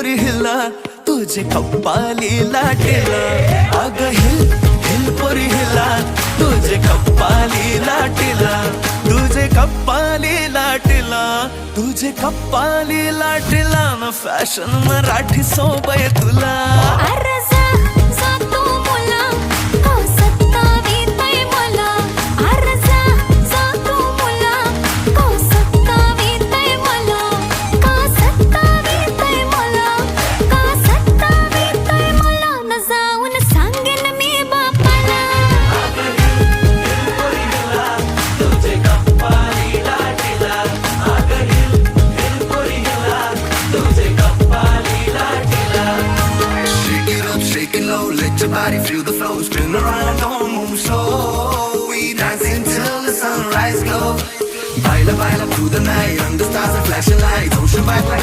पोरी हिला तुझे कप्पाली लाटेला अग हिल पोरी हिला तुझे कप्पाली लाटेला तुझे कप्पाली लाटेला तुझे कप्पाली लाटेला न फॅशन मराठी सोबय तुला Let your body feel the flow. Spin around, don't move slow. We dance until the sunrise glow. Baila, baila through the night. Under stars and flashing lights. Ocean vibe like